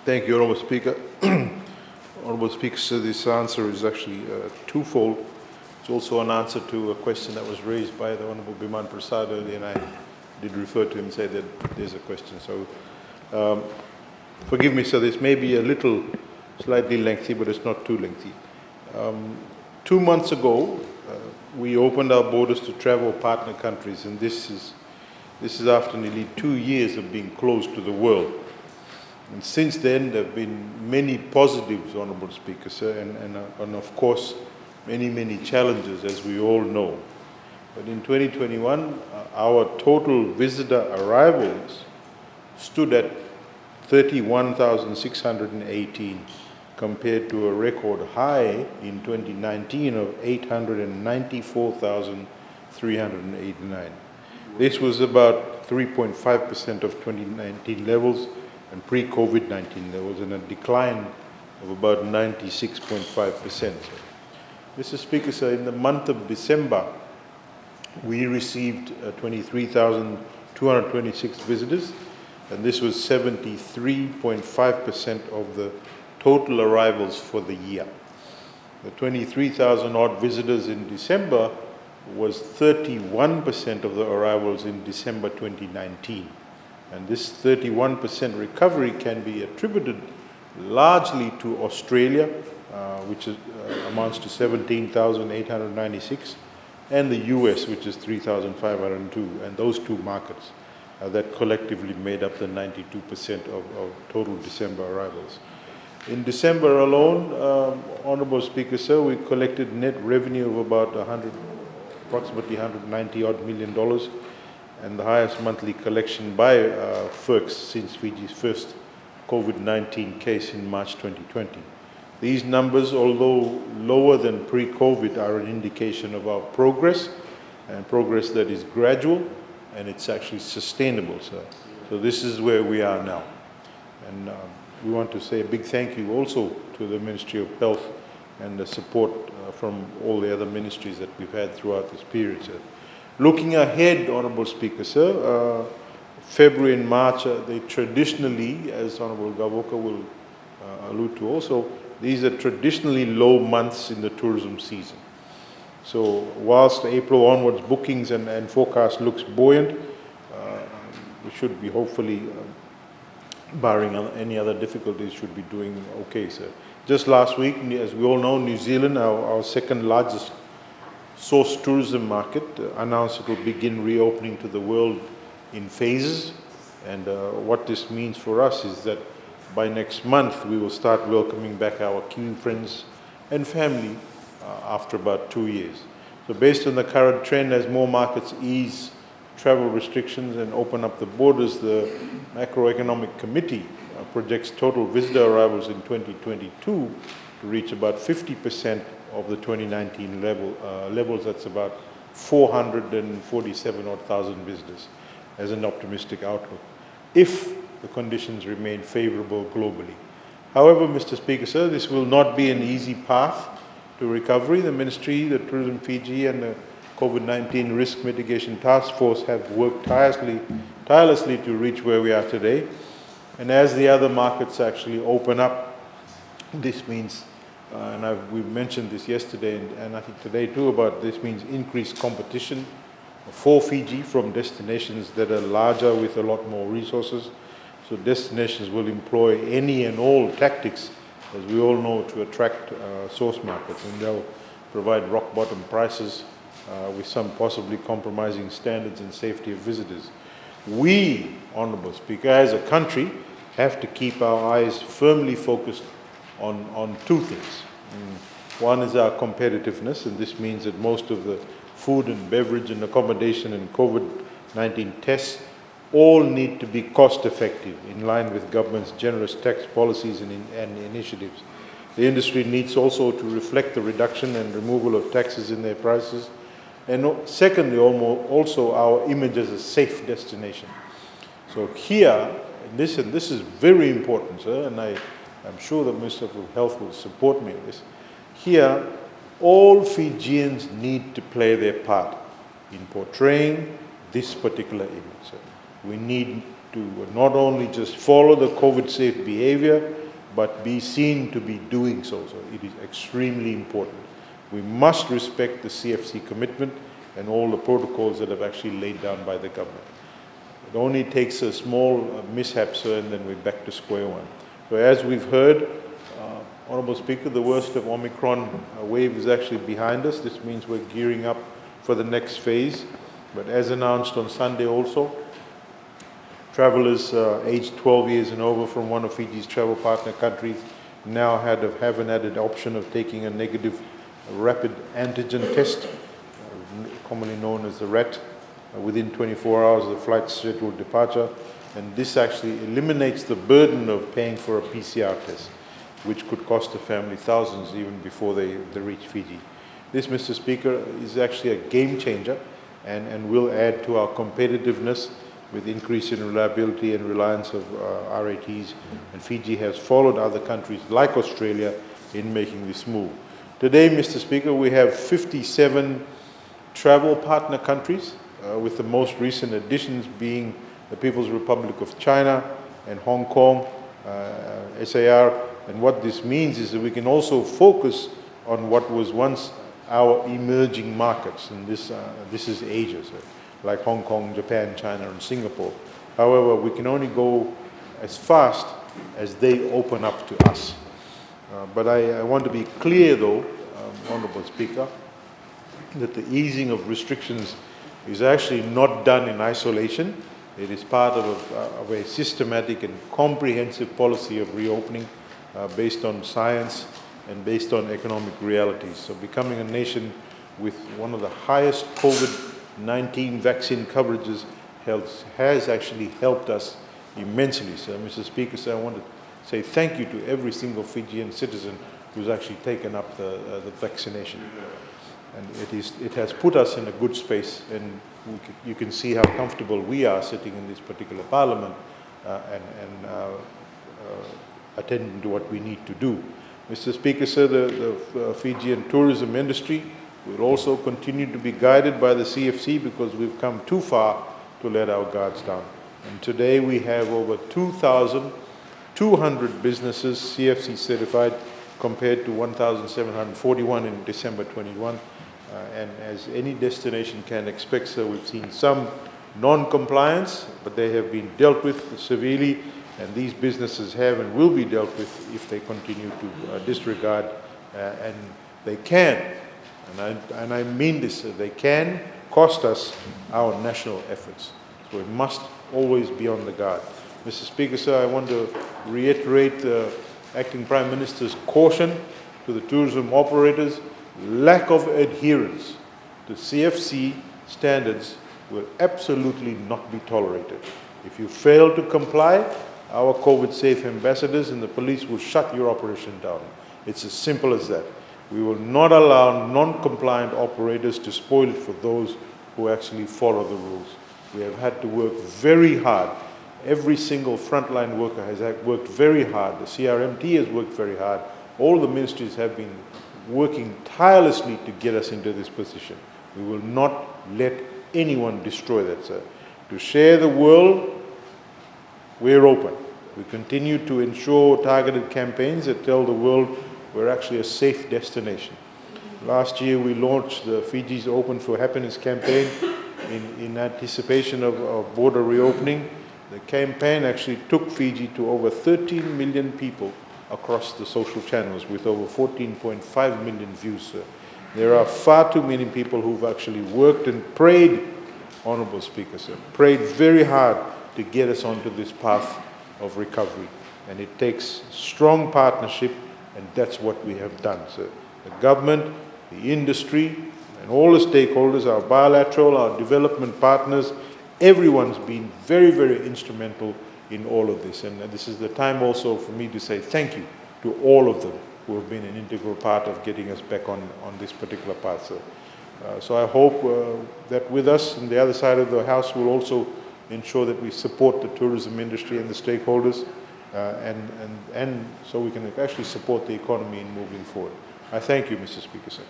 Thank you, Honourable Speaker. Honourable Speaker, so this answer is actually twofold. It's also an answer to a question that was raised by the Honourable Biman Prasad earlier, and I did refer to him and say that there's a question. So forgive me, sir, this may be a little slightly lengthy, but it's not too lengthy. 2 months ago, we opened our borders to travel partner countries, and this is after nearly 2 years of being closed to the world. And since then, there have been many positives, Honourable Speaker, sir, and of course, many challenges, as we all know. But in 2021, our total visitor arrivals stood at 31,618, compared to a record high in 2019 of 894,389. This was about 3.5% of 2019 levels and pre-COVID-19 levels, and a decline of about 96.5%. Mr. Speaker, sir, in the month of December, we received 23,226 visitors, and this was 73.5% of the total arrivals for the year. The 23,000 odd visitors in December was 31% of the arrivals in December 2019. And this 31% recovery can be attributed largely to Australia, which amounts to 17,896, and the US, which is 3,502, and those two markets that collectively made up the 92% of total December arrivals. In December alone, Honourable Speaker, sir, we collected net revenue of about approximately $190 odd million, and the highest monthly collection by FERCs since Fiji's first COVID-19 case in March 2020. These numbers, although lower than pre-COVID, are an indication of our progress, and progress that is gradual, and it's actually sustainable, sir. So this is where we are now. And we want to say a big thank you also to the Ministry of Health and the support from all the other ministries that we've had throughout this period, sir. Looking ahead, Honourable Speaker, sir, February and March, they traditionally, as Honourable Gavoka will allude to also, these are traditionally low months in the tourism season. So whilst April onwards bookings and forecast looks buoyant, we should be hopefully, barring any other difficulties, should be doing okay, sir. Just last week, as we all know, New Zealand, our second largest source tourism market, announced it will begin reopening to the world in phases. And what this means for us is that by next month, we will start welcoming back our Kiwi friends and family after about 2 years. So based on the current trend, as more markets ease travel restrictions and open up the borders, the Macroeconomic Committee projects total visitor arrivals in 2022 to reach about 50% of the 2019 levels. That's about 447,000 visitors as an optimistic outlook, if the conditions remain favorable globally. However, Mr. Speaker, sir, this will not be an easy path to recovery. The Ministry, the Tourism Fiji, and the COVID-19 Risk Mitigation Task Force have worked tirelessly to reach where we are today. And as the other markets actually open up, this means, and we mentioned this yesterday and I think today too, about this means increased competition for Fiji from destinations that are larger with a lot more resources. So destinations will employ any and all tactics, as we all know, to attract source markets, and they'll provide rock bottom prices with some possibly compromising standards and safety of visitors. We, Honourable Speaker, as a country, have to keep our eyes firmly focused on two things. One is our competitiveness, and this means that most of the food and beverage and accommodation and COVID-19 tests all need to be cost effective in line with government's generous tax policies and initiatives. The industry needs also to reflect the reduction and removal of taxes in their prices. And secondly, also our image as a safe destination. So here, and this is very important, sir, and I'm sure the Minister of Health will support me in this. Here, all Fijians need to play their part in portraying this particular image, sir. We need not only just follow the COVID-safe behavior, but be seen to be doing so. So it is extremely important. We must respect the CFC commitment and all the protocols that have actually laid down by the government. It only takes a small mishap, sir, and then we're back to square one. So as we've heard, Honourable Speaker, the worst of Omicron wave is actually behind us. This means we're gearing up for the next phase. But as announced on Sunday also, travellers aged 12 years and over from one of Fiji's travel partner countries now have an added option of taking a negative rapid antigen test, commonly known as the RAT, within 24 hours of the flight's scheduled departure. And this actually eliminates the burden of paying for a PCR test, which could cost the family thousands even before they reach Fiji. This, Mr. Speaker, is actually a game changer and will add to our competitiveness with increase in reliability and reliance of RATs. And Fiji has followed other countries like Australia in making this move. Today, Mr. Speaker, we have 57 travel partner countries, with the most recent additions being the People's Republic of China and Hong Kong, SAR. And what this means is that we can also focus on what was once our emerging markets, and this is Asia, so like Hong Kong, Japan, China, and Singapore. However, we can only go as fast as they open up to us. But I want to be clear, though, Honourable Speaker, that the easing of restrictions is actually not done in isolation. It is part of a systematic and comprehensive policy of reopening based on science and based on economic realities. So becoming a nation with one of the highest COVID-19 vaccine coverages has actually helped us immensely. So, Mr. Speaker, so I want to say thank you to every single Fijian citizen who's actually taken up the vaccination. And it has put us in a good space, and you can see how comfortable we are sitting in this particular parliament and attending to what we need to do. Mr. Speaker, sir, the Fijian tourism industry will also continue to be guided by the CFC because we've come too far to let our guards down. And today we have over 2,200 businesses CFC certified compared to 1,741 in December 21. And as any destination can expect, sir, we've seen some non-compliance, but they have been dealt with severely, and these businesses have and will be dealt with if they continue to disregard, and they can, and I mean this, sir, they can cost us our national efforts. So we must always be on the guard. Mr. Speaker, sir, I want to reiterate the Acting Prime Minister's caution to the tourism operators. Lack of adherence to CFC standards will absolutely not be tolerated. If you fail to comply, our COVID-safe ambassadors and the police will shut your operation down. It's as simple as that. We will not allow non-compliant operators to spoil it for those who actually follow the rules. We have had to work very hard. Every single frontline worker has worked very hard. The CRMT has worked very hard. All the ministries have been working tirelessly to get us into this position. We will not let anyone destroy that, sir. To share the world, we're open. We continue to ensure targeted campaigns that tell the world we're actually a safe destination. Last year we launched the Fiji's Open for Happiness campaign in anticipation of border reopening. The campaign actually took Fiji to over 13 million people across the social channels with over 14.5 million views, sir. There are far too many people who've actually worked and prayed, Honourable Speaker, sir, prayed very hard to get us onto this path of recovery. And it takes strong partnership, and that's what we have done, sir. The government, the industry, and all the stakeholders, our bilateral, our development partners, everyone's been very, very instrumental in all of this. And this is the time also for me to say thank you to all of them who have been an integral part of getting us back on this particular path, sir. So I hope that with us on the other side of the House will also ensure that we support the tourism industry and the stakeholders, and so we can actually support the economy in moving forward. I thank you, Mr. Speaker, sir.